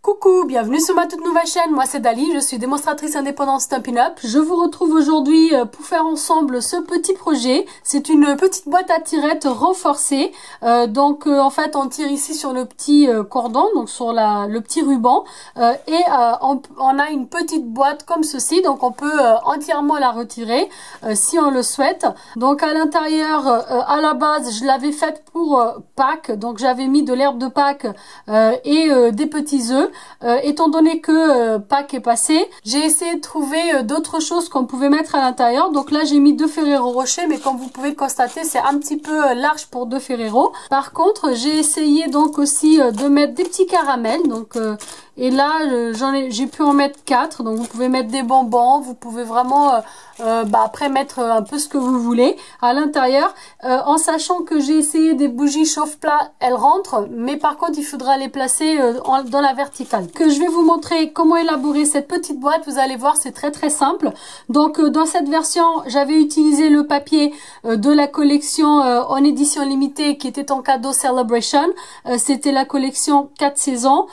Coucou, bienvenue sur ma toute nouvelle chaîne, moi c'est Dali, je suis démonstratrice indépendante Stampin' Up. Je vous retrouve aujourd'hui pour faire ensemble ce petit projet. C'est une petite boîte à tirettes renforcée. En fait on tire ici sur le petit cordon, donc sur le petit ruban. On a une petite boîte comme ceci, donc on peut entièrement la retirer si on le souhaite. Donc à l'intérieur, à la base, je l'avais faite pour Pâques, donc j'avais mis de l'herbe de Pâques et des petits œufs. Étant donné que Pâques est passé, j'ai essayé de trouver d'autres choses qu'on pouvait mettre à l'intérieur. Donc là j'ai mis 2 Ferrero Rocher, mais comme vous pouvez le constater, c'est un petit peu large pour 2 Ferrero. Par contre, j'ai essayé donc aussi de mettre des petits caramels. Et là j'ai pu en mettre 4. Donc vous pouvez mettre des bonbons, vous pouvez vraiment après mettre un peu ce que vous voulez à l'intérieur, en sachant que j'ai essayé des bougies chauffe-plat, elles rentrent, mais par contre il faudra les placer dans la verticale. Que je vais vous montrer comment élaborer cette petite boîte. Vous allez voir, c'est très simple. Donc dans cette version, j'avais utilisé le papier de la collection en édition limitée qui était en cadeau Celebration. C'était la collection 4 saisons.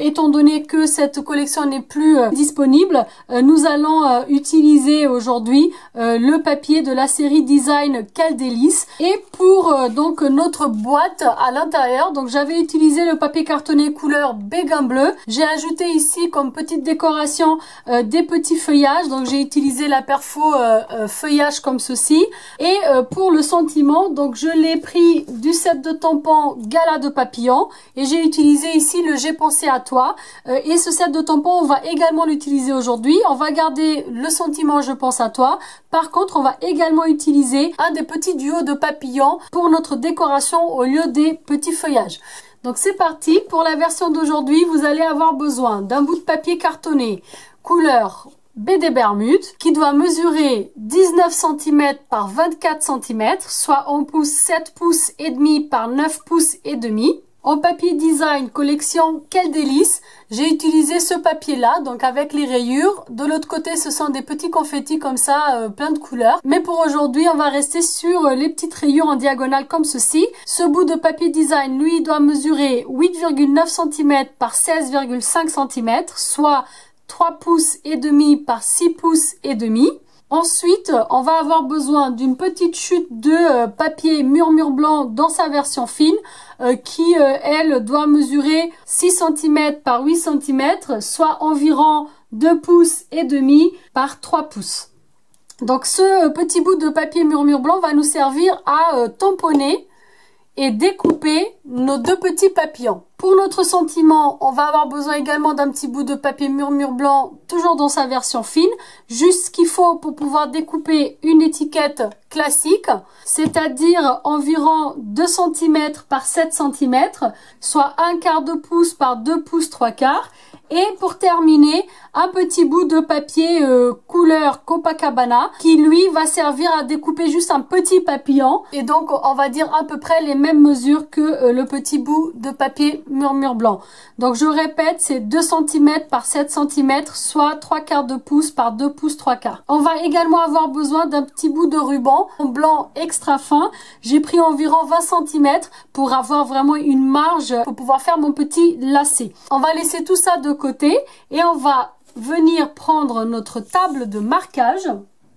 Étant donné que cette collection n'est plus disponible, nous allons utiliser aujourd'hui le papier de la série Design Quel Délice. Et pour donc notre boîte à l'intérieur, donc j'avais utilisé le papier cartonné couleur béguin bleu. J'ai ajouté ici comme petite décoration des petits feuillages. Donc j'ai utilisé la perfo feuillage comme ceci. Et pour le sentiment, donc je l'ai pris du set de tampons Gala de papillons et j'ai utilisé ici le J'ai pensé à toi. Et ce set de tampons, on va également l'utiliser aujourd'hui. On va garder le sentiment Je pense à toi. Par contre, on va également utiliser un des petits duos de papillons pour notre décoration au lieu des petits feuillages. Donc c'est parti. Pour la version d'aujourd'hui, vous allez avoir besoin d'un bout de papier cartonné couleur baie des Bermudes qui doit mesurer 19 cm par 24 cm, soit en pouces 7 pouces et demi par 9 pouces et demi. En papier design collection Quel Délice, j'ai utilisé ce papier là, donc avec les rayures. De l'autre côté, ce sont des petits confettis comme ça, plein de couleurs. Mais pour aujourd'hui, on va rester sur les petites rayures en diagonale comme ceci. Ce bout de papier design, lui, doit mesurer 8,9 cm par 16,5 cm, soit 3 pouces et demi par 6 pouces et demi. Ensuite, on va avoir besoin d'une petite chute de papier murmure blanc dans sa version fine qui, elle, doit mesurer 6 cm par 8 cm, soit environ 2 pouces et demi par 3 pouces. Donc ce petit bout de papier murmure blanc va nous servir à tamponner et découper nos 2 petits papillons. Pour notre sentiment, on va avoir besoin également d'un petit bout de papier murmure blanc, toujours dans sa version fine, juste ce qu'il faut pour pouvoir découper une étiquette classique, c'est-à-dire environ 2 cm par 7 cm, soit 1/4 de pouce par 2 pouces 3/4. Et pour terminer, un petit bout de papier couleur Copacabana qui lui va servir à découper juste un petit papillon. Et donc on va dire à peu près les mêmes mesures que le petit bout de papier murmure blanc. Donc je répète, c'est 2 cm par 7 cm, soit 3/4 de pouce par 2 pouces 3/4. On va également avoir besoin d'un petit bout de ruban en blanc extra fin. J'ai pris environ 20 cm pour avoir vraiment une marge pour pouvoir faire mon petit lacet. On va laisser tout ça de côté et on va venir prendre notre table de marquage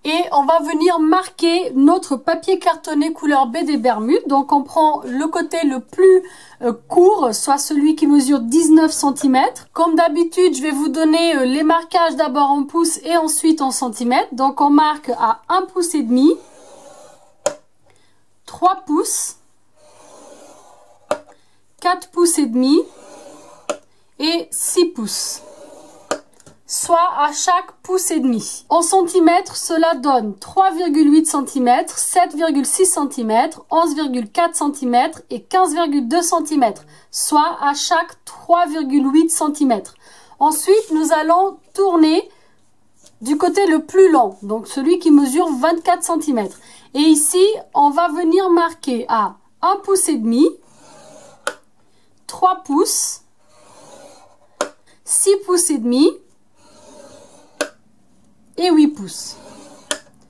et on va venir marquer notre papier cartonné couleur baie des Bermudes. Donc on prend le côté le plus court, soit celui qui mesure 19 cm. Comme d'habitude, je vais vous donner les marquages d'abord en pouces et ensuite en centimètres. Donc on marque à 1 pouce et demi, 3 pouces, 4 pouces et demi et 6 pouces, soit à chaque pouce et demi. En centimètres, cela donne 3,8 cm, 7,6 cm, 11,4 cm et 15,2 cm, soit à chaque 3,8 cm. Ensuite, nous allons tourner du côté le plus long, donc celui qui mesure 24 cm. Et ici, on va venir marquer à 1 pouce et demi, 3 pouces, 6 pouces et demi et 8 pouces.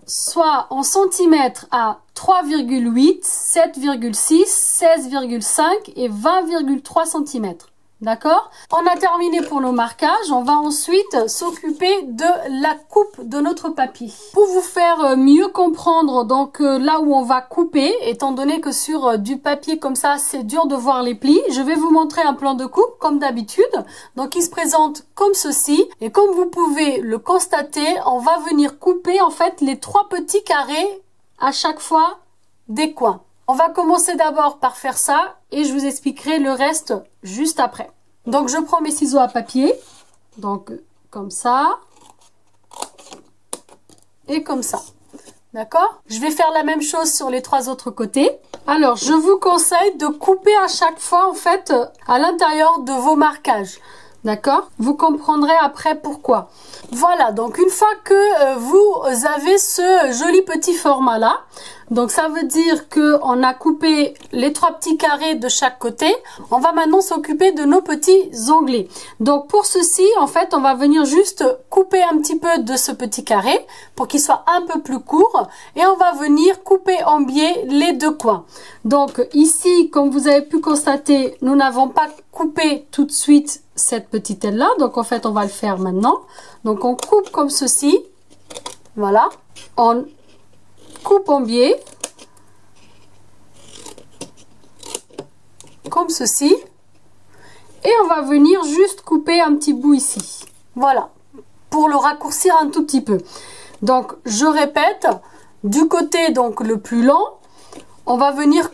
Soit en centimètres à 3,8, 7,6, 16,5 et 20,3 cm. D'accord? On a terminé pour nos marquages. On va ensuite s'occuper de la coupe de notre papier. Pour vous faire mieux comprendre donc là où on va couper, étant donné que sur du papier comme ça, c'est dur de voir les plis, je vais vous montrer un plan de coupe comme d'habitude. Donc il se présente comme ceci. Et comme vous pouvez le constater, on va venir couper en fait les 3 petits carrés à chaque fois des coins. On va commencer d'abord par faire ça et je vous expliquerai le reste juste après. Donc je prends mes ciseaux à papier, donc comme ça et comme ça. D'accord? Je vais faire la même chose sur les 3 autres côtés. Alors je vous conseille de couper à chaque fois en fait à l'intérieur de vos marquages. D'accord? Vous comprendrez après pourquoi. Voilà, donc une fois que vous avez ce joli petit format là, donc ça veut dire que on a coupé les 3 petits carrés de chaque côté. On va maintenant s'occuper de nos petits onglets. Donc pour ceci, en fait, on va venir juste couper un petit peu de ce petit carré pour qu'il soit un peu plus court et on va venir couper en biais les 2 coins. Donc ici, comme vous avez pu constater, nous n'avons pas coupé tout de suite cette petite aile là, donc en fait on va le faire maintenant. Donc on coupe comme ceci, voilà, on coupe en biais comme ceci et on va venir juste couper un petit bout ici, voilà, pour le raccourcir un tout petit peu. Donc je répète, du côté donc le plus long, on va venir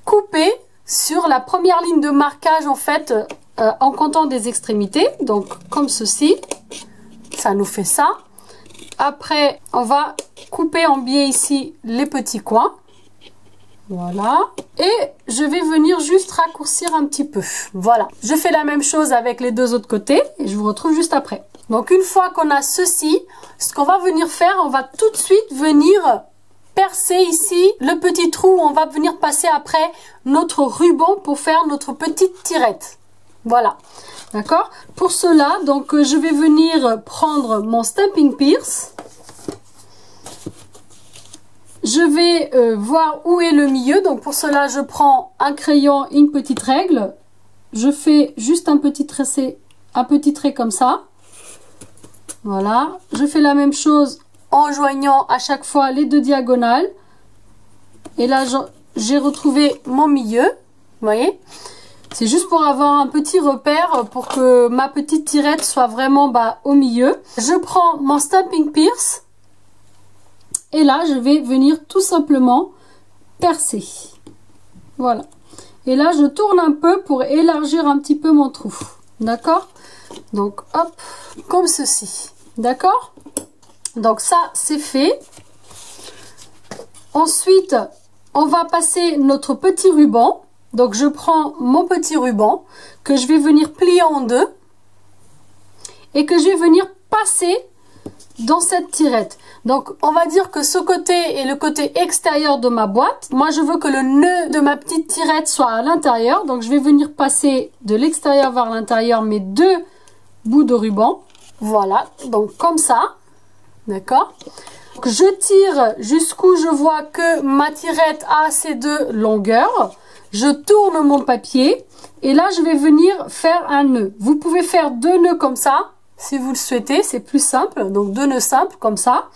couper sur la première ligne de marquage en fait en comptant des extrémités, donc comme ceci, ça nous fait ça. Après on va couper en biais ici les petits coins, voilà, et je vais venir juste raccourcir un petit peu, voilà. Je fais la même chose avec les 2 autres côtés et je vous retrouve juste après. Donc une fois qu'on a ceci, ce qu'on va venir faire, on va tout de suite venir percer ici le petit trou où on va venir passer après notre ruban pour faire notre petite tirette. Voilà, d'accord? Pour cela, donc je vais venir prendre mon Stampin' Pierce. Je vais voir où est le milieu. Donc pour cela, je prends un crayon et une petite règle. Je fais juste un petit trait comme ça. Voilà, je fais la même chose en joignant à chaque fois les 2 diagonales. Et là, j'ai retrouvé mon milieu. Vous voyez? C'est juste pour avoir un petit repère pour que ma petite tirette soit vraiment au milieu. Je prends mon Stampin' Pierce. Et là, je vais venir tout simplement percer. Voilà. Et là, je tourne un peu pour élargir un petit peu mon trou. D'accord? Donc, hop, comme ceci. D'accord? Donc ça, c'est fait. Ensuite, on va passer notre petit ruban. Donc je prends mon petit ruban que je vais venir plier en 2 et que je vais venir passer dans cette tirette. Donc on va dire que ce côté est le côté extérieur de ma boîte. Moi je veux que le nœud de ma petite tirette soit à l'intérieur. Donc je vais venir passer de l'extérieur vers l'intérieur mes 2 bouts de ruban. Voilà, donc comme ça. D'accord? Je tire jusqu'où je vois que ma tirette a ces 2 longueurs. Je tourne mon papier et là je vais venir faire un nœud. Vous pouvez faire 2 nœuds comme ça si vous le souhaitez, c'est plus simple. Donc 2 nœuds simples comme ça.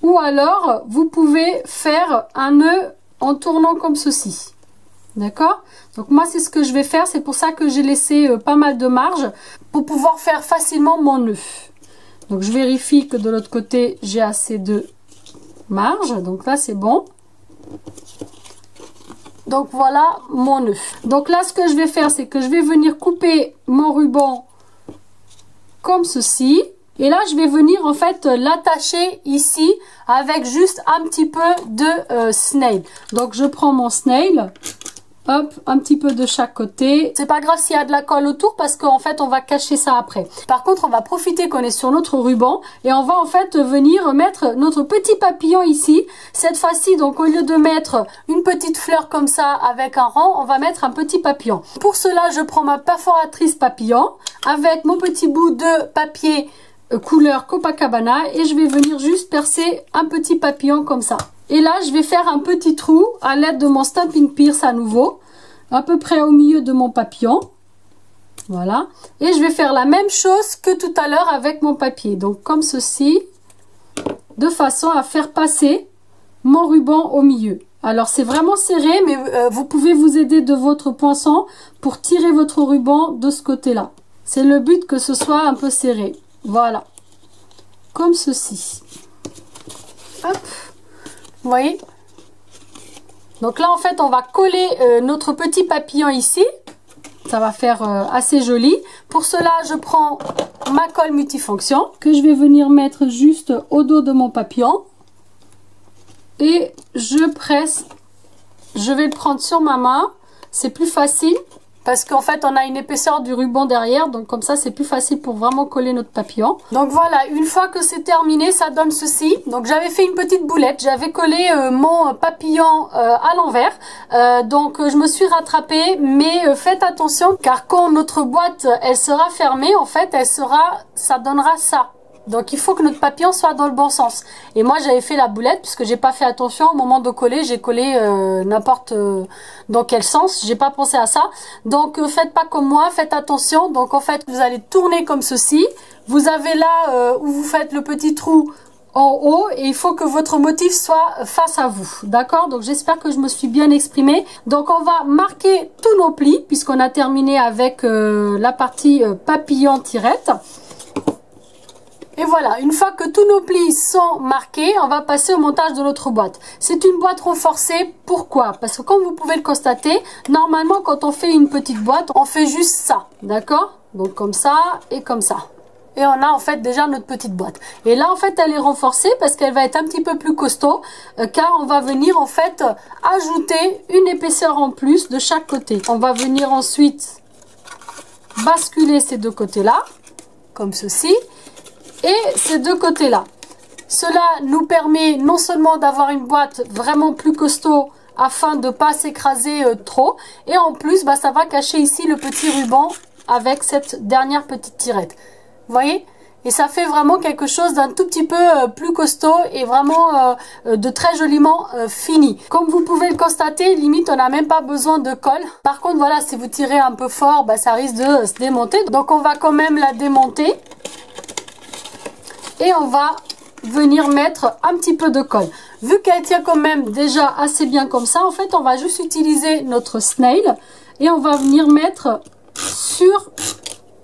Ou alors vous pouvez faire un nœud en tournant comme ceci. D'accord? Donc moi c'est ce que je vais faire, c'est pour ça que j'ai laissé pas mal de marge pour pouvoir faire facilement mon nœud. Donc je vérifie que de l'autre côté j'ai assez de marge, donc là c'est bon. Donc voilà mon nœud. Donc là ce que je vais faire, c'est que je vais venir couper mon ruban comme ceci. Et là je vais venir en fait l'attacher ici avec juste un petit peu de snail. Donc je prends mon snail. Hop, un petit peu de chaque côté. C'est pas grave s'il y a de la colle autour parce qu'en fait on va cacher ça après. Par contre on va profiter qu'on est sur notre ruban et on va en fait venir mettre notre petit papillon ici. Cette fois-ci donc au lieu de mettre une petite fleur comme ça avec un rang, on va mettre un petit papillon. Pour cela je prends ma perforatrice papillon avec mon petit bout de papier couleur Copacabana et je vais venir juste percer un petit papillon comme ça. Et là, je vais faire un petit trou à l'aide de mon Stampin' Pierce à nouveau, à peu près au milieu de mon papillon. Voilà. Et je vais faire la même chose que tout à l'heure avec mon papier. Donc comme ceci, de façon à faire passer mon ruban au milieu. Alors c'est vraiment serré, mais vous pouvez vous aider de votre poinçon pour tirer votre ruban de ce côté-là. C'est le but que ce soit un peu serré. Voilà. Comme ceci. Hop. Vous voyez? Donc là en fait on va coller notre petit papillon ici. Ça va faire assez joli. Pour cela je prends ma colle multifonction que je vais venir mettre juste au dos de mon papillon. Et je presse, je vais le prendre sur ma main, c'est plus facile parce qu'en fait on a une épaisseur du ruban derrière, donc comme ça c'est plus facile pour vraiment coller notre papillon. Donc voilà, une fois que c'est terminé, ça donne ceci. Donc j'avais fait une petite boulette, j'avais collé mon papillon à l'envers, donc je me suis rattrapée, mais faites attention car quand notre boîte elle sera fermée, en fait ça donnera ça. Donc il faut que notre papillon soit dans le bon sens. Et moi j'avais fait la boulette puisque j'ai pas fait attention au moment de coller. J'ai collé n'importe dans quel sens. J'ai pas pensé à ça. Donc faites pas comme moi, faites attention. Donc en fait vous allez tourner comme ceci. Vous avez là où vous faites le petit trou en haut et il faut que votre motif soit face à vous. D'accord? Donc j'espère que je me suis bien exprimée. Donc on va marquer tous nos plis puisqu'on a terminé avec la partie papillon tirette. Et voilà, une fois que tous nos plis sont marqués, on va passer au montage de notre boîte. C'est une boîte renforcée, pourquoi? Parce que comme vous pouvez le constater, normalement quand on fait une petite boîte, on fait juste ça, d'accord? Donc comme ça et comme ça. Et on a en fait déjà notre petite boîte. Et là en fait elle est renforcée parce qu'elle va être un petit peu plus costaud, car on va venir en fait ajouter une épaisseur en plus de chaque côté. On va venir ensuite basculer ces deux côtés-là, comme ceci. Et ces deux côtés-là. Cela nous permet non seulement d'avoir une boîte vraiment plus costaud afin de ne pas s'écraser trop. Et en plus, ça va cacher ici le petit ruban avec cette dernière petite tirette. Vous voyez? Et ça fait vraiment quelque chose d'un tout petit peu plus costaud et vraiment de très joliment fini. Comme vous pouvez le constater, limite on n'a même pas besoin de colle. Par contre, voilà, si vous tirez un peu fort, ça risque de se démonter. Donc on va quand même la démonter. Et on va venir mettre un petit peu de colle. Vu qu'elle tient quand même déjà assez bien comme ça, en fait, on va juste utiliser notre snail et on va venir mettre sur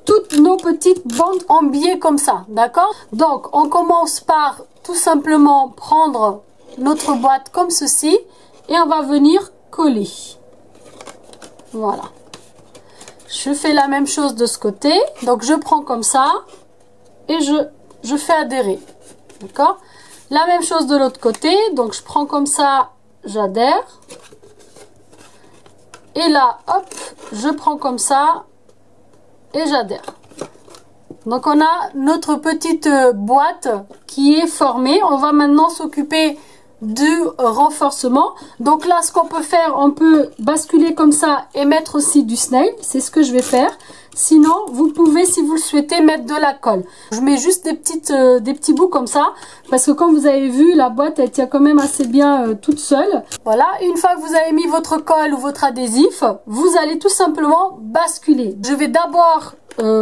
toutes nos petites bandes en biais comme ça, d'accord? Donc, on commence par tout simplement prendre notre boîte comme ceci et on va venir coller. Voilà. Je fais la même chose de ce côté. Donc, je prends comme ça et je fais adhérer, d'accord? La même chose de l'autre côté, donc je prends comme ça, j'adhère. Et là, hop, je prends comme ça et j'adhère. Donc on a notre petite boîte qui est formée. On va maintenant s'occuper du renforcement. Donc là, ce qu'on peut faire, on peut basculer comme ça et mettre aussi du snail. C'est ce que je vais faire. Sinon, vous pouvez, si vous le souhaitez, mettre de la colle. Je mets juste des petits bouts comme ça. Parce que comme vous avez vu, la boîte, elle tient quand même assez bien toute seule. Voilà, une fois que vous avez mis votre colle ou votre adhésif, vous allez tout simplement basculer. Je vais d'abord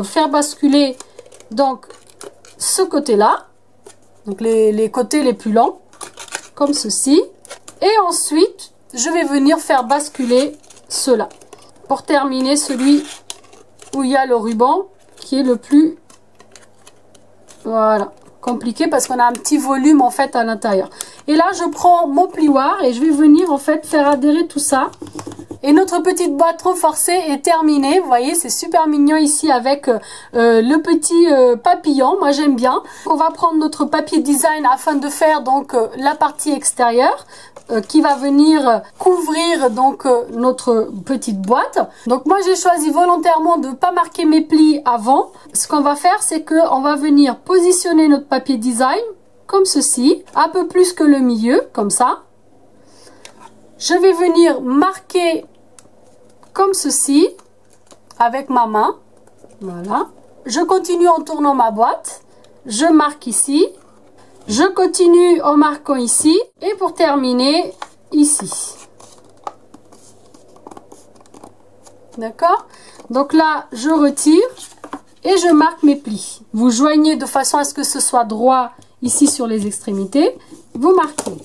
faire basculer donc ce côté-là. Donc les côtés les plus longs. Comme ceci. Et ensuite, je vais venir faire basculer cela. Pour terminer celui où il y a le ruban qui est le plus, voilà, compliqué parce qu'on a un petit volume en fait à l'intérieur. Et là, je prends mon plioir et je vais venir en fait faire adhérer tout ça. Et notre petite boîte renforcée est terminée. Vous voyez, c'est super mignon ici avec le petit papillon. Moi, j'aime bien. On va prendre notre papier design afin de faire donc la partie extérieure qui va venir couvrir donc notre petite boîte. Donc moi, j'ai choisi volontairement de ne pas marquer mes plis avant. Ce qu'on va faire, c'est qu'on va venir positionner notre papier design comme ceci, un peu plus que le milieu, comme ça. Je vais venir marquer comme ceci avec ma main. Voilà. Je continue en tournant ma boîte. Je marque ici. Je continue en marquant ici. Et pour terminer, ici. D'accord? Donc là, je retire et je marque mes plis. Vous joignez de façon à ce que ce soit droit ici sur les extrémités. Vous marquez.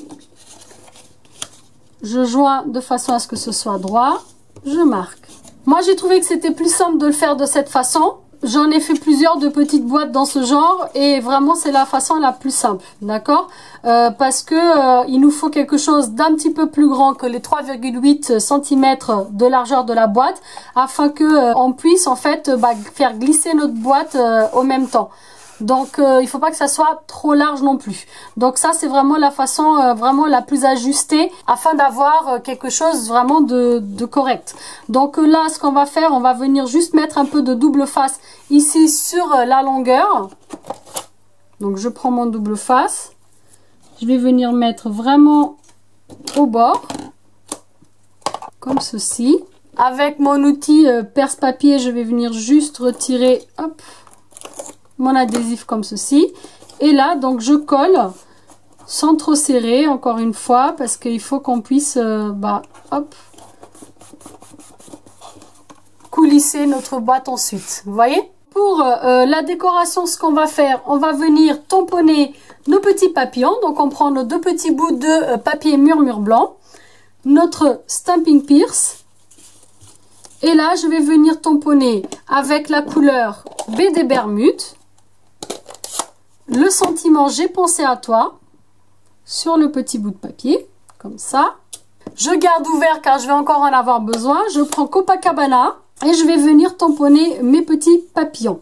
Je joins de façon à ce que ce soit droit. Je marque. Moi, j'ai trouvé que c'était plus simple de le faire de cette façon. J'en ai fait plusieurs de petites boîtes dans ce genre et vraiment c'est la façon la plus simple, d'accord? Parce que il nous faut quelque chose d'un petit peu plus grand que les 3,8 cm de largeur de la boîte afin que on puisse en fait faire glisser notre boîte au même temps. Donc il faut pas que ça soit trop large non plus. Donc ça c'est vraiment la façon vraiment la plus ajustée afin d'avoir quelque chose vraiment de correct. Donc là ce qu'on va faire, on va venir juste mettre un peu de double face ici sur la longueur. Donc je prends mon double face. Je vais venir mettre vraiment au bord. Comme ceci. Avec mon outil perce-papier, je vais venir juste retirer, hop, mon adhésif comme ceci. Et là, donc je colle sans trop serrer, encore une fois, parce qu'il faut qu'on puisse, hop, coulisser notre boîte ensuite. Vous voyez? Pour la décoration, ce qu'on va faire, on va venir tamponner nos petits papillons. Donc on prend nos deux petits bouts de papier murmure blanc, notre stamping pierce. Et là, je vais venir tamponner avec la couleur baie des Bermudes. Le sentiment j'ai pensé à toi sur le petit bout de papier, comme ça. Je garde ouvert car je vais encore en avoir besoin. Je prends Copacabana et je vais venir tamponner mes petits papillons.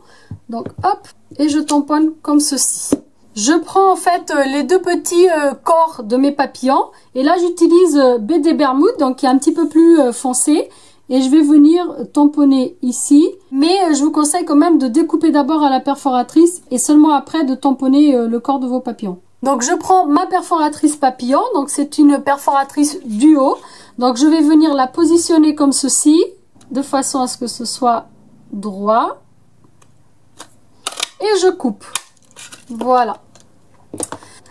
Donc hop, et je tamponne comme ceci. Je prends en fait les deux petits corps de mes papillons et là j'utilise baie des Bermudes, donc qui est un petit peu plus foncé. Et je vais venir tamponner ici. Mais je vous conseille quand même de découper d'abord à la perforatrice et seulement après de tamponner le corps de vos papillons. Donc je prends ma perforatrice papillon. Donc c'est une perforatrice duo. Donc je vais venir la positionner comme ceci. De façon à ce que ce soit droit. Et je coupe. Voilà.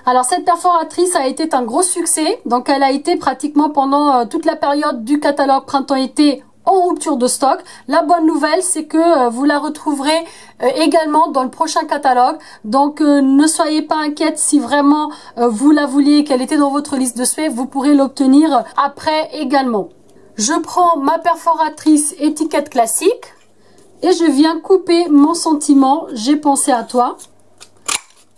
Alors cette perforatrice a été un gros succès. Donc elle a été pratiquement pendant toute la période du catalogue printemps-été en rupture de stock. La bonne nouvelle, c'est que vous la retrouverez également dans le prochain catalogue. Donc ne soyez pas inquiète si vraiment vous la vouliez, qu'elle était dans votre liste de souhaits, vous pourrez l'obtenir après également. Je prends ma perforatrice étiquette classique et je viens couper mon sentiment j'ai pensé à toi.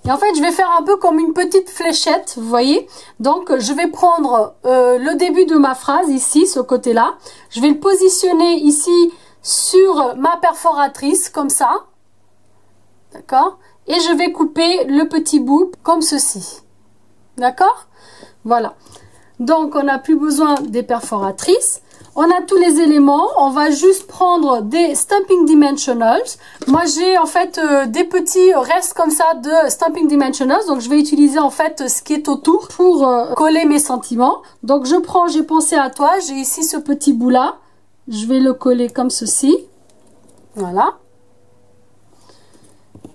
Et en fait, je vais faire un peu comme une petite fléchette, vous voyez. Donc, je vais prendre le début de ma phrase ici, ce côté-là. Je vais le positionner ici sur ma perforatrice, comme ça. D'accord? Et je vais couper le petit bout comme ceci. D'accord? Voilà. Donc, on n'a plus besoin des perforatrices. On a tous les éléments, on va juste prendre des Stamping Dimensionals. Moi j'ai en fait des petits restes comme ça de Stamping Dimensionals, donc je vais utiliser en fait ce qui est autour pour coller mes sentiments. Donc je prends, j'ai pensé à toi, j'ai ici ce petit bout là, je vais le coller comme ceci, voilà.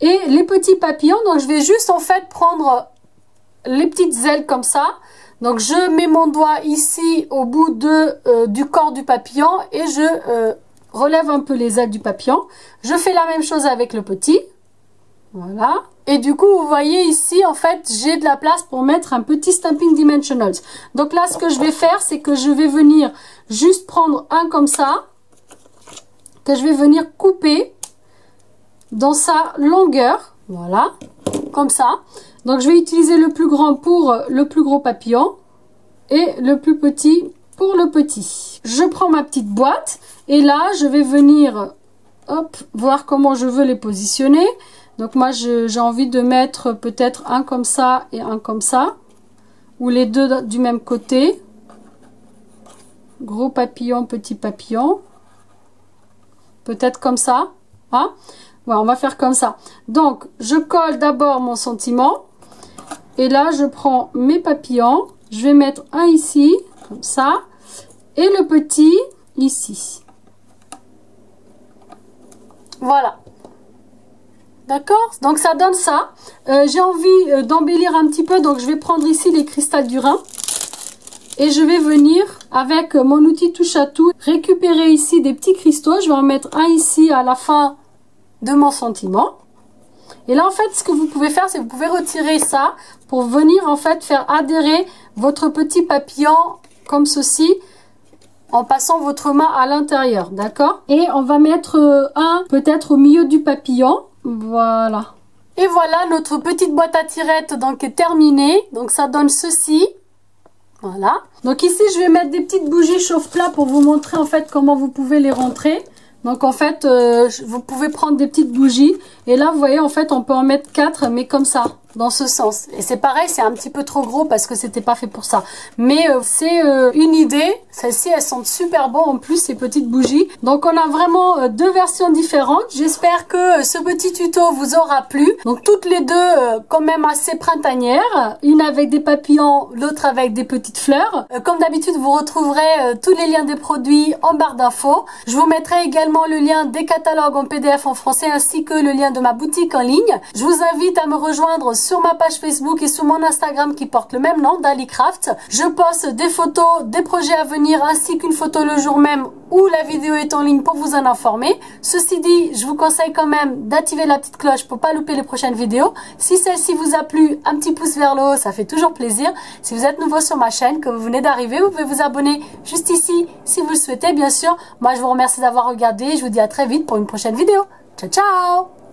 Et les petits papillons, donc je vais juste en fait prendre les petites ailes comme ça. Donc je mets mon doigt ici au bout du corps du papillon et je relève un peu les ailes du papillon. Je fais la même chose avec le petit. Voilà. Et du coup, vous voyez ici, en fait, j'ai de la place pour mettre un petit Stamping Dimensionals. Donc là, ce que je vais faire, c'est que je vais venir juste prendre un comme ça, que je vais venir couper dans sa longueur. Voilà, comme ça. Donc je vais utiliser le plus grand pour le plus gros papillon et le plus petit pour le petit. Je prends ma petite boîte et là je vais venir hop, voir comment je veux les positionner. Donc moi j'ai envie de mettre peut-être un comme ça et un comme ça, ou les deux du même côté. Gros papillon, petit papillon. Peut-être comme ça. Hein? Voilà, on va faire comme ça. Donc je colle d'abord mon sentiment. Et là, je prends mes papillons, je vais mettre un ici, comme ça, et le petit ici. Voilà. D'accord? Donc ça donne ça. J'ai envie d'embellir un petit peu, donc je vais prendre ici les cristals du Rhin. Et je vais venir avec mon outil touche à tout récupérer ici des petits cristaux. Je vais en mettre un ici à la fin de mon sentiment. Et là en fait ce que vous pouvez faire, c'est que vous pouvez retirer ça pour venir en fait faire adhérer votre petit papillon comme ceci en passant votre main à l'intérieur, d'accord? Et on va mettre un peut-être au milieu du papillon, voilà. Et voilà, notre petite boîte à tirettes donc est terminée, donc ça donne ceci. Voilà. Donc ici, je vais mettre des petites bougies chauffe-plat pour vous montrer en fait comment vous pouvez les rentrer. Donc en fait, vous pouvez prendre des petites bougies. Et là, vous voyez, en fait, on peut en mettre 4, mais comme ça, dans ce sens. Et c'est pareil, c'est un petit peu trop gros parce que c'était pas fait pour ça. Mais c'est une idée. Celles-ci, elles sont super beaux en plus, ces petites bougies. Donc on a vraiment deux versions différentes. J'espère que ce petit tuto vous aura plu. Donc toutes les deux quand même assez printanières. Une avec des papillons, l'autre avec des petites fleurs. Comme d'habitude, vous retrouverez tous les liens des produits en barre d'infos. Je vous mettrai également le lien des catalogues en PDF en français ainsi que le lien de ma boutique en ligne. Je vous invite à me rejoindre sur ma page Facebook et sur mon Instagram qui porte le même nom, Dalikraft. Je poste des photos, des projets à venir ainsi qu'une photo le jour même où la vidéo est en ligne pour vous en informer. Ceci dit, je vous conseille quand même d'activer la petite cloche pour pas louper les prochaines vidéos. Si celle-ci vous a plu, un petit pouce vers le haut, ça fait toujours plaisir. Si vous êtes nouveau sur ma chaîne, que vous venez d'arriver, vous pouvez vous abonner juste ici si vous le souhaitez, bien sûr. Moi, je vous remercie d'avoir regardé et je vous dis à très vite pour une prochaine vidéo. Ciao, ciao!